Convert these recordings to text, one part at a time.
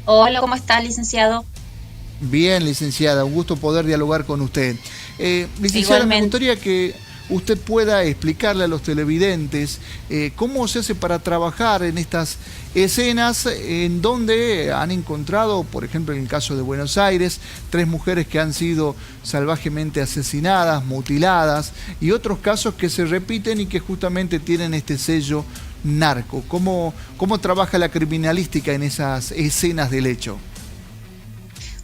Hola, ¿cómo está, licenciado? Bien, licenciada, un gusto poder dialogar con usted. Licenciada, me Igualmente. gustaría que usted pueda explicarle a los televidentes cómo se hace para trabajar en estas escenas en donde han encontrado, por ejemplo, en el caso de Buenos Aires, tres mujeres que han sido salvajemente asesinadas, mutiladas, y otros casos que se repiten y que justamente tienen este sello narco. ¿Cómo trabaja la criminalística en esas escenas del hecho?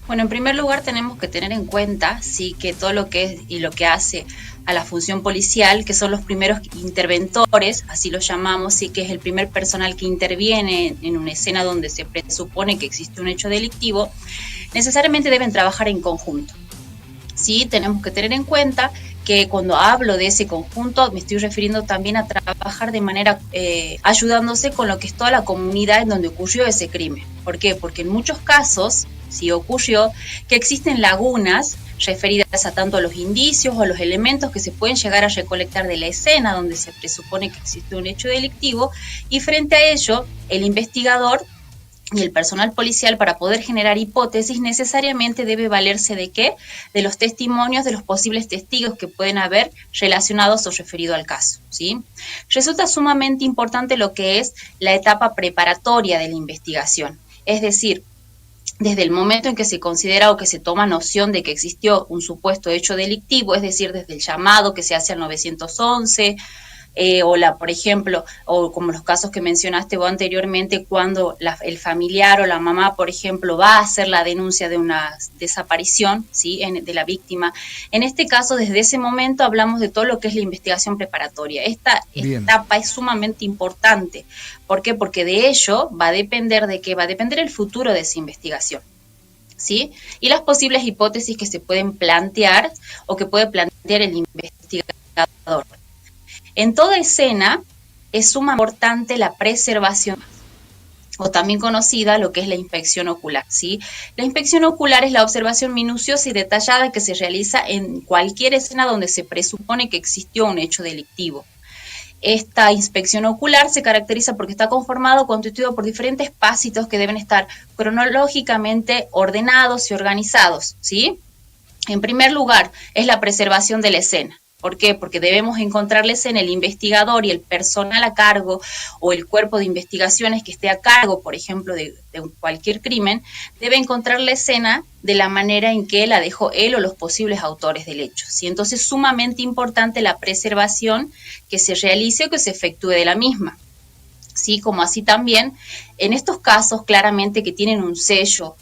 Bueno, en primer lugar tenemos que tener en cuenta, sí, que todo lo que es y lo que hace a la función policial, que son los primeros interventores, así lo llamamos, sí, que es el primer personal que interviene en una escena donde se presupone que existe un hecho delictivo, necesariamente deben trabajar en conjunto. Sí, tenemos que tener en cuenta que cuando hablo de ese conjunto me estoy refiriendo también a trabajar de manera ayudándose con lo que es toda la comunidad en donde ocurrió ese crimen. ¿Por qué? Porque en muchos casos sí ocurrió que existen lagunas referidas a tanto a los indicios o los elementos que se pueden llegar a recolectar de la escena donde se presupone que existe un hecho delictivo, y frente a ello el investigador y el personal policial, para poder generar hipótesis, necesariamente debe valerse de qué, de los testimonios de los posibles testigos que pueden haber relacionados o referido al caso, ¿sí? Resulta sumamente importante lo que es la etapa preparatoria de la investigación, es decir, desde el momento en que se considera o que se toma noción de que existió un supuesto hecho delictivo, es decir, desde el llamado que se hace al 911, por ejemplo, o como los casos que mencionaste vos anteriormente, cuando el familiar o la mamá, por ejemplo, va a hacer la denuncia de una desaparición, ¿sí? De la víctima. En este caso, desde ese momento hablamos de todo lo que es la investigación preparatoria. Esta Bien. etapa es sumamente importante. ¿Por qué? Porque de ello va a depender de qué, va a depender el futuro de esa investigación, ¿sí? Y las posibles hipótesis que se pueden plantear o que puede plantear el investigador. En toda escena es sumamente importante la preservación, o también conocida lo que es la inspección ocular, ¿sí? La inspección ocular es la observación minuciosa y detallada que se realiza en cualquier escena donde se presupone que existió un hecho delictivo. Esta inspección ocular se caracteriza porque está constituido por diferentes pasitos que deben estar cronológicamente ordenados y organizados, ¿sí? En primer lugar, es la preservación de la escena. ¿Por qué? Porque debemos encontrarles en el investigador y el personal a cargo, o el cuerpo de investigaciones que esté a cargo, por ejemplo, de cualquier crimen, debe encontrar la escena de la manera en que la dejó él o los posibles autores del hecho, ¿sí? Entonces, sumamente importante la preservación que se realice o que se efectúe de la misma. ¿Sí? Como así también, en estos casos claramente que tienen un sello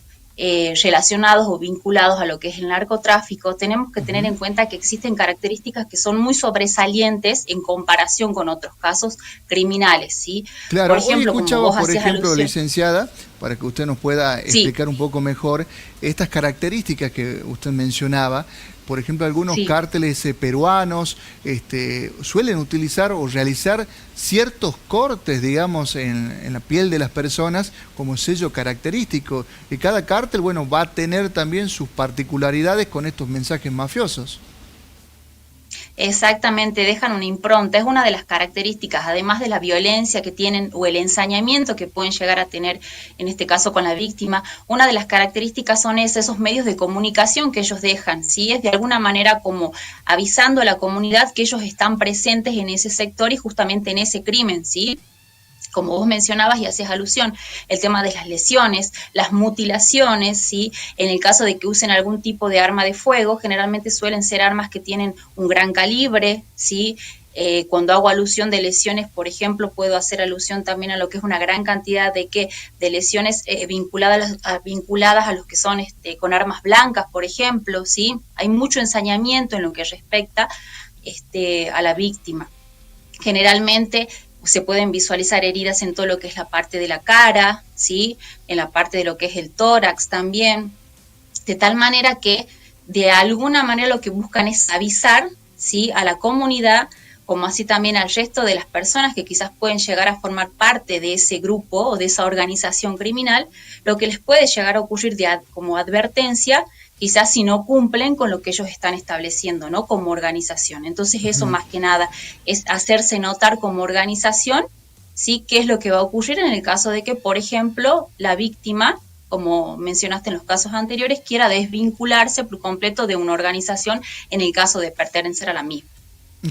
relacionados o vinculados a lo que es el narcotráfico, tenemos que tener Ujú. en cuenta que existen características que son muy sobresalientes en comparación con otros casos criminales, ¿sí? Por Claro, hoy ejemplo, como escuchaba, vos por hacías ejemplo, alusión. licenciada, para que usted nos pueda Sí, explicar un poco mejor estas características que usted mencionaba. Por ejemplo, algunos sí. cárteles peruanos suelen utilizar o realizar ciertos cortes, digamos, en la piel de las personas como sello característico. Y cada cártel, bueno, va a tener también sus particularidades con estos mensajes mafiosos. Exactamente, dejan una impronta. Es una de las características, además de la violencia que tienen o el ensañamiento que pueden llegar a tener, en este caso con la víctima, una de las características son esos medios de comunicación que ellos dejan, ¿sí? Es de alguna manera como avisando a la comunidad que ellos están presentes en ese sector y justamente en ese crimen, ¿sí? Como vos mencionabas y hacías alusión, el tema de las lesiones, las mutilaciones, ¿sí? En el caso de que usen algún tipo de arma de fuego, generalmente suelen ser armas que tienen un gran calibre, ¿sí? Cuando hago alusión de lesiones, por ejemplo, puedo hacer alusión también a lo que es una gran cantidad de lesiones vinculadas a los que son con armas blancas, por ejemplo, ¿sí? Hay mucho ensañamiento en lo que respecta a la víctima. Generalmente se pueden visualizar heridas en todo lo que es la parte de la cara, ¿sí? En la parte de lo que es el tórax también, de tal manera que de alguna manera lo que buscan es avisar, ¿sí? A la comunidad, como así también al resto de las personas que quizás pueden llegar a formar parte de ese grupo o de esa organización criminal, lo que les puede llegar a ocurrir como advertencia, quizás si no cumplen con lo que ellos están estableciendo, ¿no? Como organización. Entonces eso Ujú. más que nada es hacerse notar como organización, ¿sí? ¿Qué es lo que va a ocurrir en el caso de que, por ejemplo, la víctima como mencionaste en los casos anteriores, quiera desvincularse por completo de una organización en el caso de pertenecer a la misma.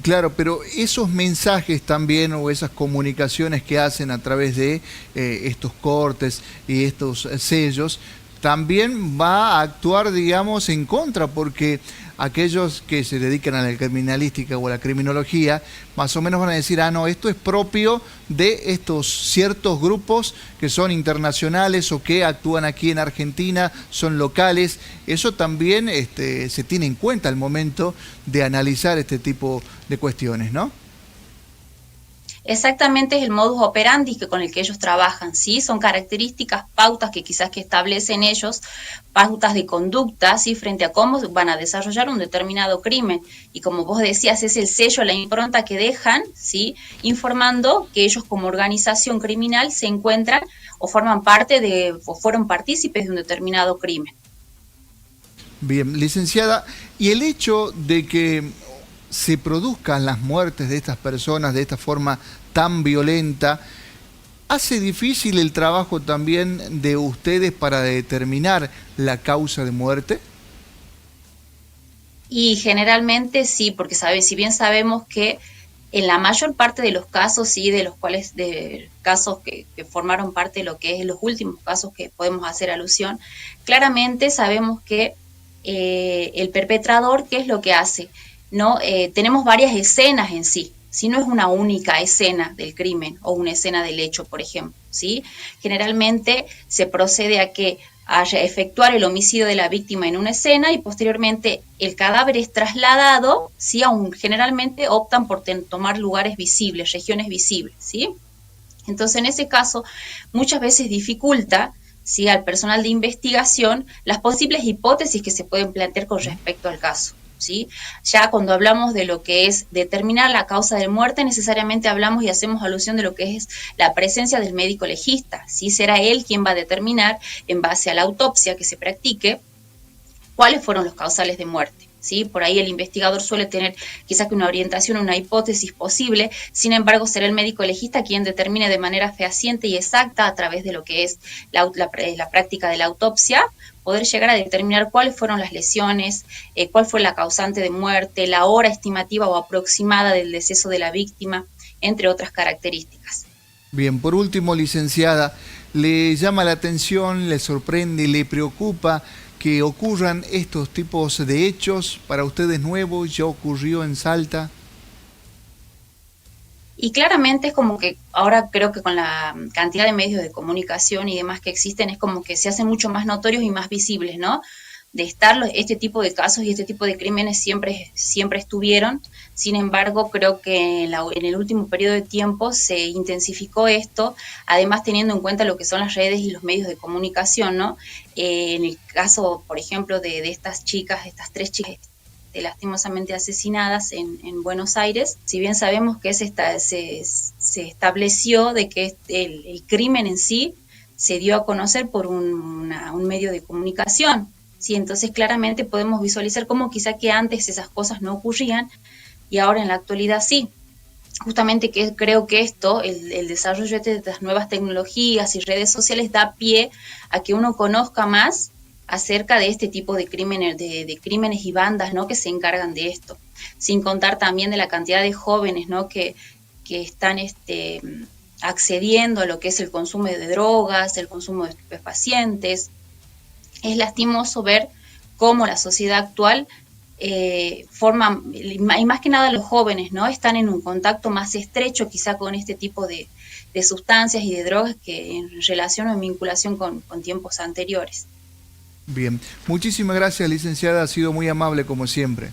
Claro, pero esos mensajes también o esas comunicaciones que hacen a través de estos cortes y estos sellos, también va a actuar, digamos, en contra, porque aquellos que se dedican a la criminalística o a la criminología, más o menos van a decir, ah, no, esto es propio de estos ciertos grupos que son internacionales o que actúan aquí en Argentina, son locales. Eso también se tiene en cuenta al momento de analizar este tipo de cuestiones, ¿no? Exactamente es el modus operandi con el que ellos trabajan, ¿sí? Son características, pautas que quizás que establecen ellos, pautas de conducta, ¿sí? Frente a cómo van a desarrollar un determinado crimen. Y como vos decías, es el sello, la impronta que dejan, ¿sí? Informando que ellos como organización criminal se encuentran o forman parte de, o fueron partícipes de un determinado crimen. Bien, licenciada, y el hecho de que se produzcan las muertes de estas personas de esta forma tan violenta, ¿hace difícil el trabajo también de ustedes para determinar la causa de muerte? Y generalmente sí, porque si bien sabemos que en la mayor parte de los casos, sí, de los cuales, de casos que formaron parte de lo que es los últimos casos que podemos hacer alusión, claramente sabemos que el perpetrador, ¿qué es lo que hace? ¿No? Tenemos varias escenas en sí, si no es una única escena del crimen o una escena del hecho, por ejemplo, ¿sí? Generalmente se procede a que haya efectuar el homicidio de la víctima en una escena y posteriormente el cadáver es trasladado, ¿sí? Generalmente optan por tomar lugares visibles, regiones visibles, ¿sí? Entonces, en ese caso, muchas veces dificulta, ¿sí? Al personal de investigación las posibles hipótesis que se pueden plantear con respecto al caso. ¿Sí? Ya cuando hablamos de lo que es determinar la causa de muerte, necesariamente hablamos y hacemos alusión de lo que es la presencia del médico legista. ¿Sí? Será él quien va a determinar, en base a la autopsia que se practique, cuáles fueron los causales de muerte. ¿Sí? Por ahí el investigador suele tener quizás que una orientación, una hipótesis posible, sin embargo será el médico legista quien determine de manera fehaciente y exacta a través de lo que es la práctica de la autopsia, poder llegar a determinar cuáles fueron las lesiones, cuál fue la causante de muerte, la hora estimativa o aproximada del deceso de la víctima, entre otras características. Bien, por último, licenciada, ¿le llama la atención, le sorprende, le preocupa que ocurran estos tipos de hechos? ¿Para ustedes nuevos? ¿Ya ocurrió en Salta? Y claramente es como que ahora creo que con la cantidad de medios de comunicación y demás que existen, es como que se hacen mucho más notorios y más visibles, ¿no? De estar este tipo de casos y este tipo de crímenes siempre estuvieron. Sin embargo, creo que en el último periodo de tiempo se intensificó esto, además teniendo en cuenta lo que son las redes y los medios de comunicación, ¿no? En el caso, por ejemplo, de estas chicas, estas 3 chicas lastimosamente asesinadas en Buenos Aires, si bien sabemos que se estableció de que el crimen en sí se dio a conocer por un medio de comunicación, ¿sí? Entonces claramente podemos visualizar cómo quizá que antes esas cosas no ocurrían y ahora en la actualidad sí. Justamente que creo que esto, el desarrollo de estas nuevas tecnologías y redes sociales da pie a que uno conozca más acerca de este tipo de crímenes, de crímenes y bandas, ¿no? Que se encargan de esto, sin contar también de la cantidad de jóvenes, ¿no? que están accediendo a lo que es el consumo de drogas, el consumo de estupefacientes. Es lastimoso ver cómo la sociedad actual forma, y más que nada los jóvenes, ¿no? Están en un contacto más estrecho quizá con este tipo de sustancias y de drogas que en relación o en vinculación con tiempos anteriores. Bien, muchísimas gracias, licenciada, ha sido muy amable como siempre.